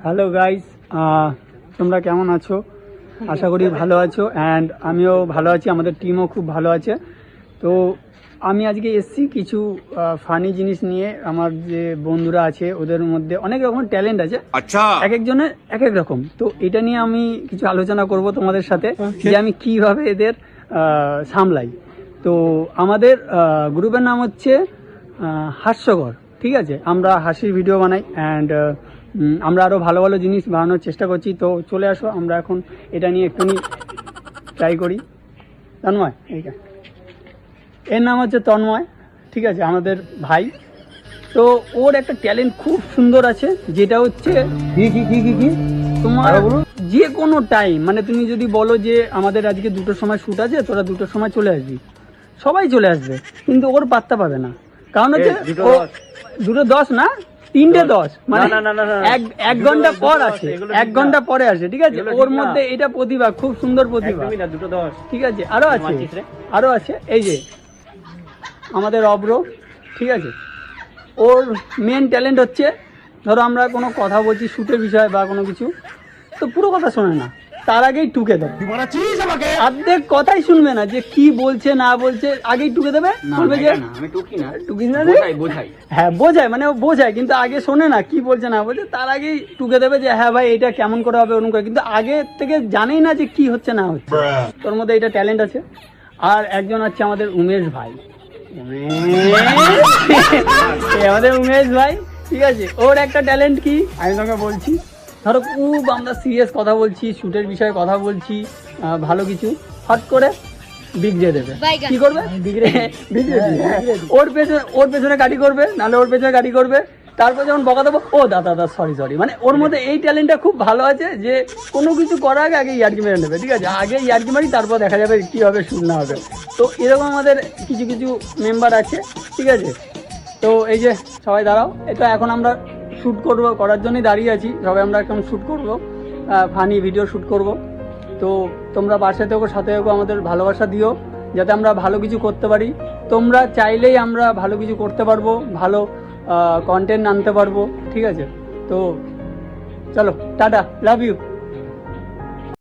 Hello guys, তোমরা কেমন আছো? আশা করি ভালো আছো অ্যান্ড আমিও ভালো আছি, আমাদের টিমও খুব ভালো আছে। তো আমি আজকে এসেছি কিছু ফানি জিনিস নিয়ে। আমার যে বন্ধুরা আছে ওদের মধ্যে অনেক রকম ট্যালেন্ট আছে, আচ্ছা, এক একজনের এক এক রকম। তো এটা নিয়ে আমি কিছু আলোচনা করব তোমাদের সাথে যে আমি কিভাবে এদের সামলাই। তো আমাদের গ্রুপের নাম হচ্ছে হাস্যকর, ঠিক আছে? আমরা হাসির ভিডিও বানাই অ্যান্ড আমরা আরও ভালো ভালো জিনিস বানানোর চেষ্টা করছি। তো চলে আসো, আমরা এখন এটা নিয়ে একটুখানি ট্রাই করি। তন্ময়, এইটা এর নাম হচ্ছে তন্ময়, ঠিক আছে, আমাদের ভাই। তো ওর একটা ট্যালেন্ট খুব সুন্দর আছে, যেটা হচ্ছে কি তোমার যে কোনো টাইম, মানে তুমি যদি বলো যে আমাদের আজকে 2টোর সময় শ্যুট আছে, তোরা 2টোর সময় চলে আসবি, সবাই চলে আসবে, কিন্তু ওর পাত্তা পাবে না। কারণ হচ্ছে 2:10 না, 3:10, মানে এক ঘন্টা পর আসে, 1 ঘন্টা পরে আসে, ঠিক আছে? ওর মধ্যে এটা প্রতিভা, খুব সুন্দর প্রতিভা, 2:10, ঠিক আছে? আরো আছে এই যে আমাদের অব্র, ঠিক আছে? ওর মেন ট্যালেন্ট হচ্ছে, ধরো আমরা কোনো কথা বলছি শ্যুটের বিষয়ে বা কোনো কিছু, তো পুরো কথা শোনে না, তার আগেই টুকে দেবে, অর্ধেক কথাই শুনবে না যে কি বলছে না বলছে, আগেই টুকে দেবে। বলবে যে আমি টুকি না, বোঝাই, হ্যাঁ বোঝায়, মানে ও বোঝায়, কিন্তু আগে শোনে না কি বলছে না বলছে, তার আগেই টুকে দেবে যে হ্যাঁ ভাই এটা কেমন করে হবে, ওরকম করে, কিন্তু আগে থেকে জানেই না যে কি হচ্ছে না হচ্ছে। তোর মধ্যে এটা ট্যালেন্ট আছে। আর একজন আছে আমাদের উমেশ ভাই, আমাদের উমেশ ভাই, ঠিক আছে? ওর একটা ট্যালেন্ট কি আমি তোমাকে বলছি। ধরো খুব আমরা সিরিয়াস কথা বলছি, শ্যুটের বিষয়ে কথা বলছি, ভালো কিছু, হট করে বিগড়ে দেবে। কি করবে? ওর পেছনে গাড়ি করবে, নাহলে ওর পেছনে গাড়ি করবে, তারপর যখন বকা দেবো, ও দাদা সরি, মানে ওর মধ্যে এই ট্যালেন্টটা খুব ভালো আছে যে কোনো কিছু করার আগে ইয়ার্কি মেরে নেবে, ঠিক আছে? আগে ইয়ার্কি মারি, তারপর দেখা যাবে কি হবে, শুট না হবে। তো এরকম আমাদের কিছু কিছু মেম্বার আছে, ঠিক আছে? তো এই যে সবাই দাঁড়াও, এটা এখন আমরা শ্যুট করার জন্যই দাঁড়িয়ে আছি, সবাই আমরা এখন শ্যুট করব, ফানি ভিডিও শ্যুট করব। তো তোমরা পাশে থেকো, সাথে থেকো, আমাদের ভালোবাসা দিও যাতে আমরা ভালো কিছু করতে পারি। তোমরা চাইলেই আমরা ভালো কিছু করতে পারবো, ভালো কন্টেন্ট আনতে পারবো, ঠিক আছে? তো চলো, টাটা, লাভ ইউ।